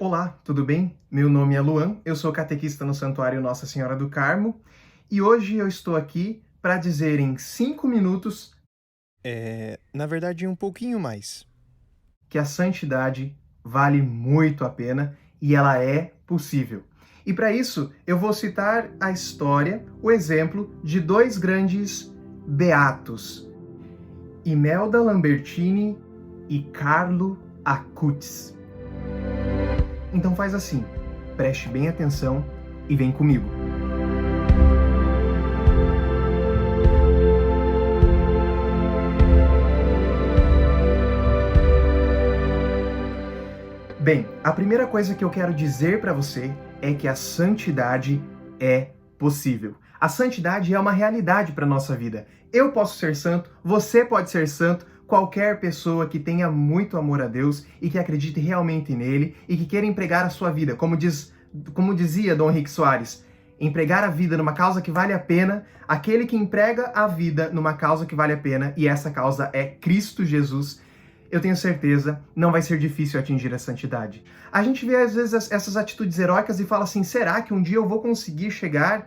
Olá, tudo bem? Meu nome é Luan, eu sou catequista no Santuário Nossa Senhora do Carmo e hoje eu estou aqui para dizer em 5 minutos Na verdade, um pouquinho mais. que a santidade vale muito a pena e ela é possível. E para isso eu vou citar a história, o exemplo de dois grandes beatos, Imelda Lambertini e Carlo Acutis. Então faz assim, preste bem atenção e vem comigo. Bem, a primeira coisa que eu quero dizer para você é que a santidade é possível. A santidade é uma realidade para nossa vida. Eu posso ser santo, você pode ser santo, qualquer pessoa que tenha muito amor a Deus e que acredite realmente nele e que queira empregar a sua vida, como dizia Dom Henrique Soares, empregar a vida numa causa que vale a pena, aquele que emprega a vida numa causa que vale a pena, e essa causa é Cristo Jesus, eu tenho certeza, não vai ser difícil atingir a santidade. A gente vê às vezes essas atitudes heróicas e fala assim, será que um dia eu vou conseguir chegar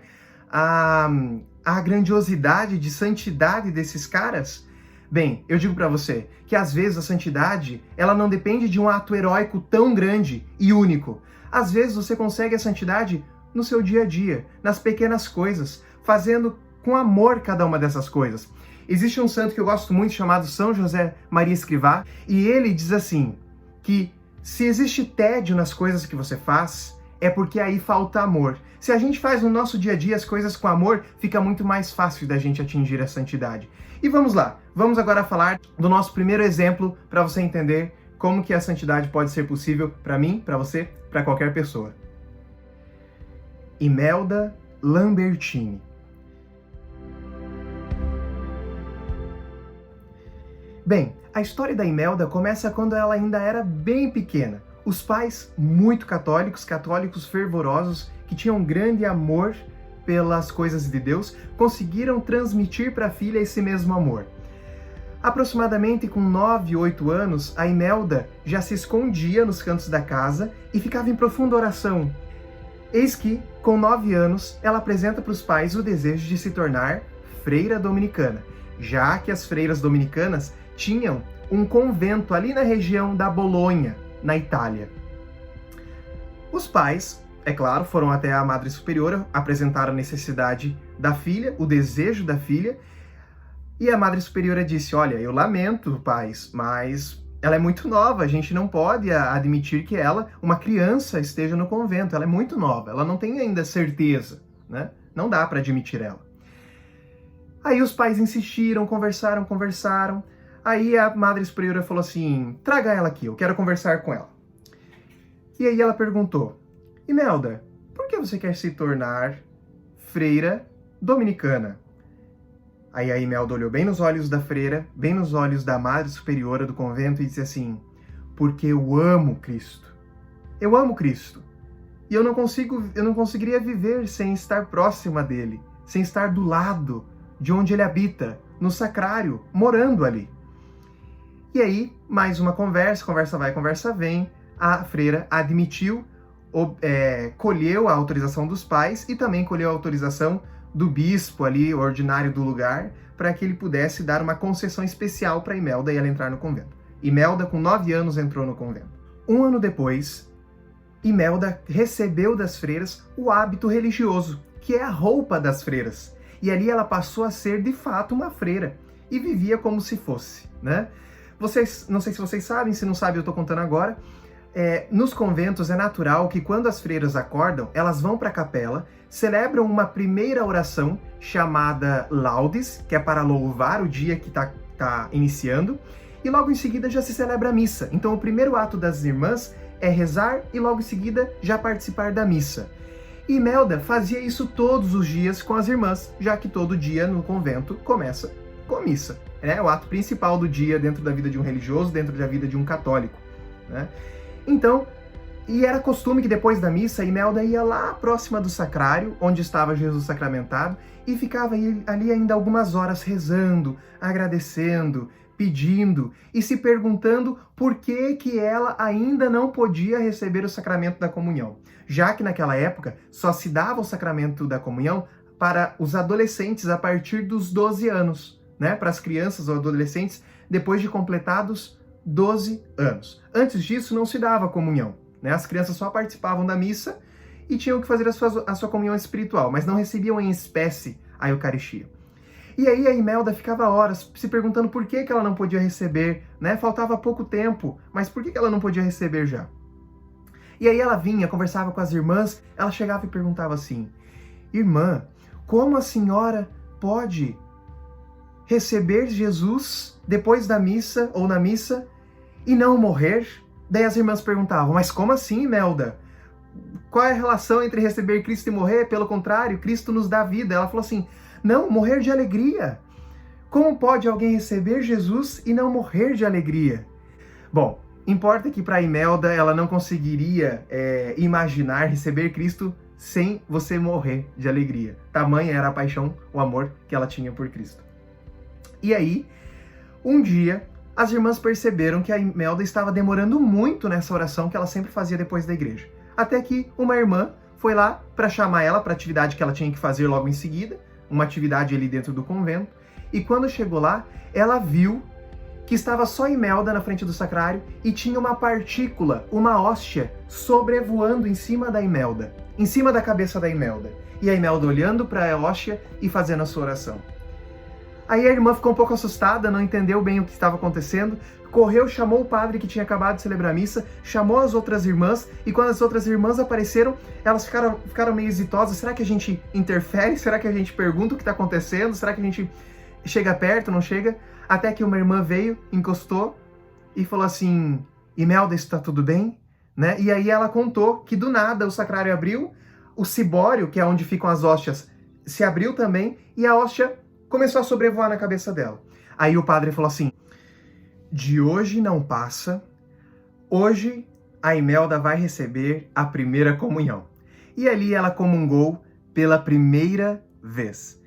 à grandiosidade de santidade desses caras? Bem, eu digo para você que às vezes a santidade, ela não depende de um ato heróico tão grande e único. Às vezes você consegue a santidade no seu dia a dia, nas pequenas coisas, fazendo com amor cada uma dessas coisas. Existe um santo que eu gosto muito chamado São José Maria Escrivá, e ele diz assim, que se existe tédio nas coisas que você faz, é porque aí falta amor. Se a gente faz no nosso dia a dia as coisas com amor, fica muito mais fácil da gente atingir a santidade. E vamos lá, vamos agora falar do nosso primeiro exemplo para você entender como que a santidade pode ser possível para mim, para você, para qualquer pessoa. Imelda Lambertini. Bem, a história da Imelda começa quando ela ainda era bem pequena. Os pais, muito católicos, católicos fervorosos, que tinham grande amor pelas coisas de Deus, conseguiram transmitir para a filha esse mesmo amor. Aproximadamente com 9, 8 anos, a Imelda já se escondia nos cantos da casa e ficava em profunda oração. Eis que, com 9 anos, ela apresenta para os pais o desejo de se tornar freira dominicana, já que as freiras dominicanas tinham um convento ali na região da Bolonha, na Itália. Os pais, é claro, foram até a Madre Superiora, apresentaram a necessidade da filha, o desejo da filha, e a Madre Superiora disse, olha, eu lamento, pais, mas ela é muito nova, a gente não pode admitir que ela, uma criança, esteja no convento, ela é muito nova, ela não tem ainda certeza, né? Não dá para admitir ela. Aí os pais insistiram, conversaram, aí a Madre Superiora falou assim, traga ela aqui, eu quero conversar com ela. E aí ela perguntou, Imelda, por que você quer se tornar freira dominicana? Aí a Imelda olhou bem nos olhos da freira, bem nos olhos da Madre Superiora do convento e disse assim, porque eu amo Cristo. Eu amo Cristo. E eu não conseguiria viver sem estar próxima dele, sem estar do lado de onde ele habita, no sacrário, morando ali. E aí, mais uma conversa vai, conversa vem, a freira admitiu, colheu a autorização dos pais e também colheu a autorização do bispo ali, ordinário do lugar, para que ele pudesse dar uma concessão especial para Imelda e ela entrar no convento. Imelda, com 9 anos, entrou no convento. Um ano depois, Imelda recebeu das freiras o hábito religioso, que é a roupa das freiras. E ali ela passou a ser, de fato, uma freira. E vivia como se fosse, né? Não sei se vocês sabem, se não sabem, eu estou contando agora. Nos conventos é natural que quando as freiras acordam, elas vão para a capela, celebram uma primeira oração chamada Laudes, que é para louvar o dia que está iniciando, e logo em seguida já se celebra a missa. Então o primeiro ato das irmãs é rezar e logo em seguida já participar da missa. E Imelda fazia isso todos os dias com as irmãs, já que todo dia no convento começa com missa. É o ato principal do dia dentro da vida de um religioso, dentro da vida de um católico, né? Então, e era costume que depois da missa, Imelda ia lá próxima do sacrário, onde estava Jesus sacramentado, e ficava ali ainda algumas horas rezando, agradecendo, pedindo e se perguntando por que ela ainda não podia receber o sacramento da comunhão, já que naquela época só se dava o sacramento da comunhão para os adolescentes a partir dos 12 anos, né? Para as crianças ou adolescentes depois de completados 12 anos. Antes disso não se dava comunhão, né? As crianças só participavam da missa e tinham que fazer a sua comunhão espiritual, mas não recebiam em espécie a Eucaristia. E aí a Imelda ficava horas se perguntando por que ela não podia receber, né? Faltava pouco tempo, mas por que ela não podia receber já? E aí ela vinha, conversava com as irmãs, ela chegava e perguntava assim: irmã, como a senhora pode receber Jesus depois da missa ou na missa e não morrer? Daí as irmãs perguntavam: mas como assim, Imelda? Qual é a relação entre receber Cristo e morrer? Pelo contrário, Cristo nos dá vida. Ela falou assim: não, morrer de alegria. Como pode alguém receber Jesus e não morrer de alegria? Bom, importa que para Imelda ela não conseguiria imaginar receber Cristo sem você morrer de alegria. Tamanha era a paixão, o amor que ela tinha por Cristo. E aí, um dia, as irmãs perceberam que a Imelda estava demorando muito nessa oração que ela sempre fazia depois da igreja. Até que uma irmã foi lá para chamar ela para a atividade que ela tinha que fazer logo em seguida, uma atividade ali dentro do convento, e quando chegou lá, ela viu que estava só Imelda na frente do sacrário e tinha uma partícula, uma hóstia, sobrevoando em cima da Imelda, em cima da cabeça da Imelda. E a Imelda olhando para a hóstia e fazendo a sua oração. Aí a irmã ficou um pouco assustada, não entendeu bem o que estava acontecendo, correu, chamou o padre que tinha acabado de celebrar a missa, chamou as outras irmãs, e quando as outras irmãs apareceram, elas ficaram meio hesitosas. Será que a gente interfere? Será que a gente pergunta o que está acontecendo? Será que a gente chega perto, não chega? Até que uma irmã veio, encostou e falou assim: Imelda, está tudo bem? Né? E aí ela contou que do nada o sacrário abriu, o cibório, que é onde ficam as hóstias, se abriu também, e a hóstia começou a sobrevoar na cabeça dela. Aí o padre falou assim: de hoje não passa, hoje a Imelda vai receber a primeira comunhão. E ali ela comungou pela primeira vez.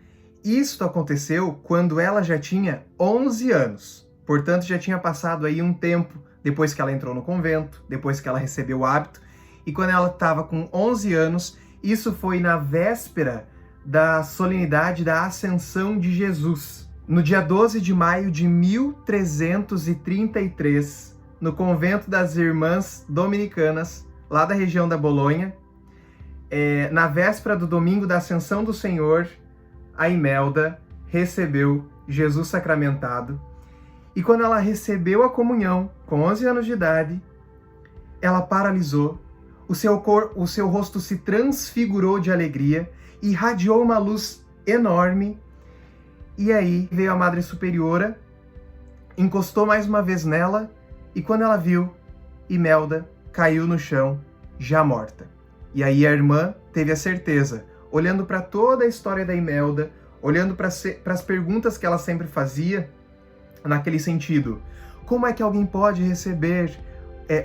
Isto aconteceu quando ela já tinha 11 anos. Portanto, já tinha passado aí um tempo depois que ela entrou no convento, depois que ela recebeu o hábito. E quando ela estava com 11 anos, isso foi na véspera da solenidade da Ascensão de Jesus. No dia 12 de maio de 1333, no convento das Irmãs Dominicanas, lá da região da Bolonha, na véspera do domingo da Ascensão do Senhor, a Imelda recebeu Jesus sacramentado. E quando ela recebeu a comunhão, com 11 anos de idade, ela paralisou, o seu rosto se transfigurou de alegria, irradiou uma luz enorme. E aí veio a Madre Superiora, encostou mais uma vez nela, e quando ela viu, Imelda caiu no chão, já morta. E aí a irmã teve a certeza, olhando para toda a história da Imelda, olhando para as perguntas que ela sempre fazia, naquele sentido: como é que alguém pode receber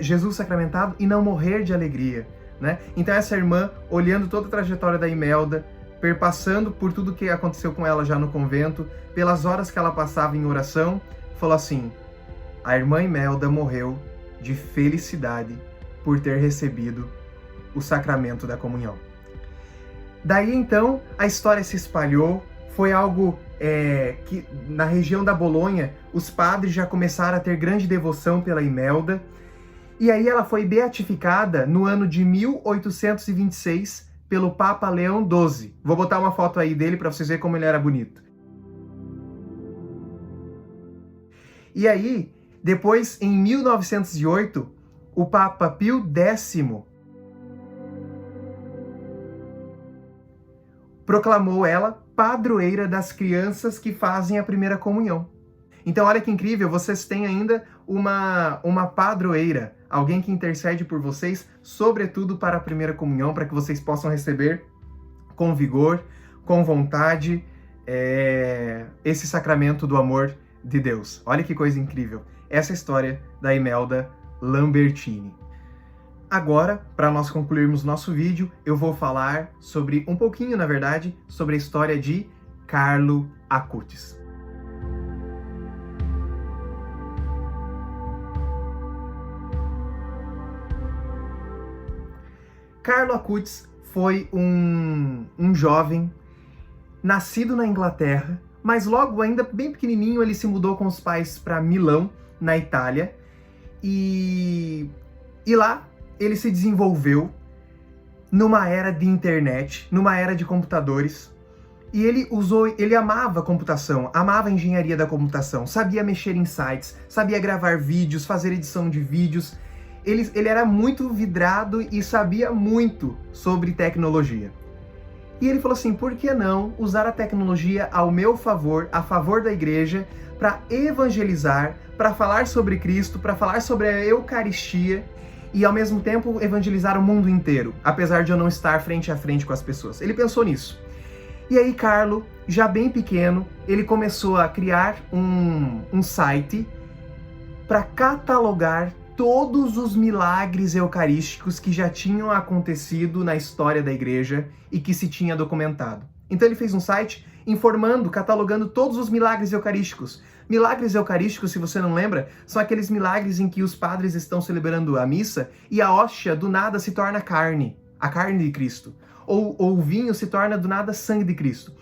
Jesus sacramentado e não morrer de alegria? Né? Então essa irmã, olhando toda a trajetória da Imelda, perpassando por tudo que aconteceu com ela já no convento, pelas horas que ela passava em oração, falou assim: a irmã Imelda morreu de felicidade por ter recebido o sacramento da comunhão. Daí então a história se espalhou, foi algo que na região da Bolonha os padres já começaram a ter grande devoção pela Imelda, e aí ela foi beatificada no ano de 1826 pelo Papa Leão XII. Vou botar uma foto aí dele para vocês verem como ele era bonito. E aí, depois, em 1908, o Papa Pio X proclamou ela padroeira das crianças que fazem a primeira comunhão. Então, olha que incrível, vocês têm ainda uma padroeira, alguém que intercede por vocês, sobretudo para a primeira comunhão, para que vocês possam receber com vigor, com vontade, esse sacramento do amor de Deus. Olha que coisa incrível. Essa é a história da Imelda Lambertini. Agora, para nós concluirmos nosso vídeo, eu vou falar sobre, um pouquinho na verdade, sobre a história de Carlo Acutis. Carlo Acutis foi um jovem nascido na Inglaterra, mas logo ainda bem pequenininho ele se mudou com os pais para Milão, na Itália, e lá ele se desenvolveu numa era de internet, numa era de computadores, e ele amava computação, amava a engenharia da computação, sabia mexer em sites, sabia gravar vídeos, fazer edição de vídeos. Ele era muito vidrado e sabia muito sobre tecnologia. E ele falou assim, por que não usar a tecnologia ao meu favor, a favor da igreja, para evangelizar, para falar sobre Cristo, para falar sobre a Eucaristia e ao mesmo tempo evangelizar o mundo inteiro, apesar de eu não estar frente a frente com as pessoas. Ele pensou nisso. E aí Carlo, já bem pequeno, ele começou a criar um site para catalogar todos os milagres eucarísticos que já tinham acontecido na história da igreja e que se tinha documentado. Então ele fez um site informando, catalogando todos os milagres eucarísticos. Milagres eucarísticos, se você não lembra, são aqueles milagres em que os padres estão celebrando a missa e a hóstia do nada se torna carne, a carne de Cristo. Ou o vinho se torna do nada sangue de Cristo.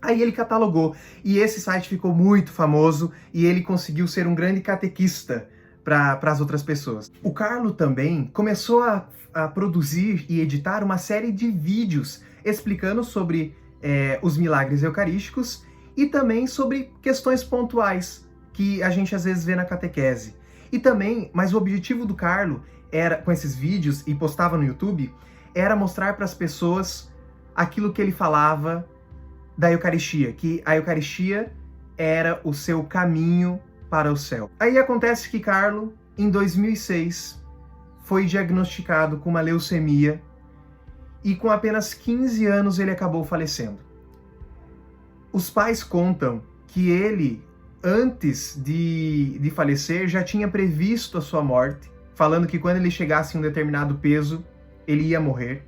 Aí ele catalogou e esse site ficou muito famoso e ele conseguiu ser um grande catequista para as outras pessoas. O Carlo também começou a produzir e editar uma série de vídeos explicando sobre os milagres eucarísticos e também sobre questões pontuais que a gente às vezes vê na catequese. E também, mas o objetivo do Carlo era, com esses vídeos e postava no YouTube, era mostrar para as pessoas aquilo que ele falava da Eucaristia, que a Eucaristia era o seu caminho para o céu. Aí acontece que Carlo, em 2006, foi diagnosticado com uma leucemia e com apenas 15 anos ele acabou falecendo. Os pais contam que ele, antes de falecer, já tinha previsto a sua morte, falando que quando ele chegasse em um determinado peso, ele ia morrer.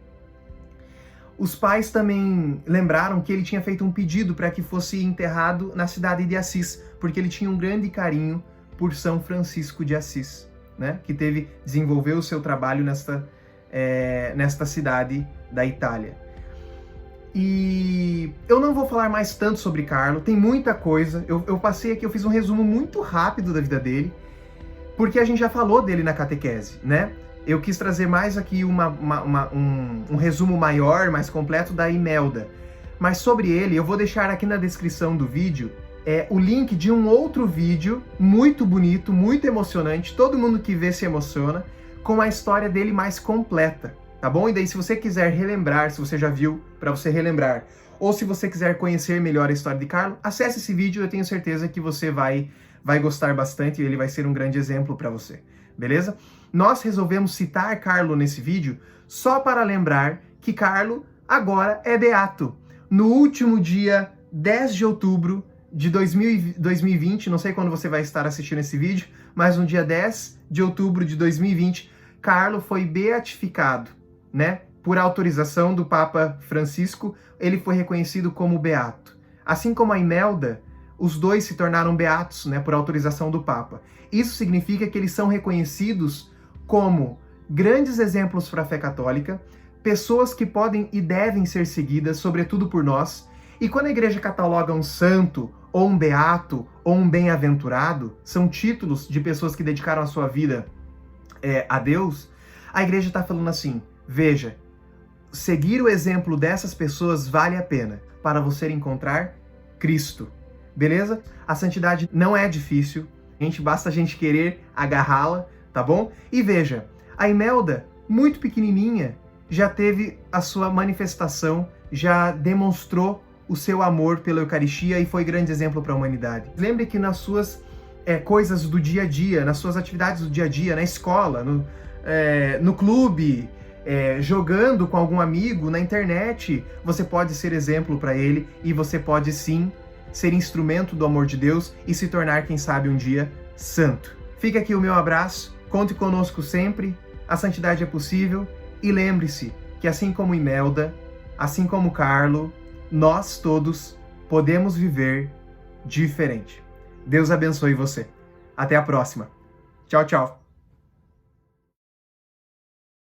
Os pais também lembraram que ele tinha feito um pedido para que fosse enterrado na cidade de Assis, porque ele tinha um grande carinho por São Francisco de Assis, né? Que desenvolveu o seu trabalho nesta cidade da Itália. E eu não vou falar mais tanto sobre Carlo, tem muita coisa. Eu passei aqui, eu fiz um resumo muito rápido da vida dele, porque a gente já falou dele na catequese, né? Eu quis trazer mais aqui um resumo maior, mais completo da Imelda. Mas sobre ele, eu vou deixar aqui na descrição do vídeo o link de um outro vídeo muito bonito, muito emocionante. Todo mundo que vê se emociona, com a história dele mais completa, tá bom? E daí, se você quiser relembrar, se você já viu, para você relembrar, ou se você quiser conhecer melhor a história de Carlo, acesse esse vídeo, eu tenho certeza que você vai gostar bastante e ele vai ser um grande exemplo para você, beleza? Nós resolvemos citar Carlo nesse vídeo só para lembrar que Carlo agora é beato. No último dia 10 de outubro de 2020, não sei quando você vai estar assistindo esse vídeo, mas no dia 10 de outubro de 2020, Carlo foi beatificado, né? Por autorização do Papa Francisco, ele foi reconhecido como beato. Assim como a Imelda, os dois se tornaram beatos, né, por autorização do Papa. Isso significa que eles são reconhecidos como grandes exemplos para a fé católica, pessoas que podem e devem ser seguidas, sobretudo por nós. E quando a igreja cataloga um santo, ou um beato, ou um bem-aventurado, são títulos de pessoas que dedicaram a sua vida a Deus, a igreja está falando assim, veja, seguir o exemplo dessas pessoas vale a pena para você encontrar Cristo, beleza? A santidade não é difícil, basta a gente querer agarrá-la, tá bom? E veja, a Imelda, muito pequenininha, já teve a sua manifestação, já demonstrou o seu amor pela Eucaristia e foi grande exemplo para a humanidade. Lembre que nas suas coisas do dia a dia, nas suas atividades do dia a dia, na escola, no clube, jogando com algum amigo, na internet, você pode ser exemplo para ele e você pode sim ser instrumento do amor de Deus e se tornar, quem sabe, um dia santo. Fica aqui o meu abraço, conte conosco sempre, a santidade é possível e lembre-se que assim como Imelda, assim como Carlo, nós todos podemos viver diferente. Deus abençoe você. Até a próxima. Tchau, tchau.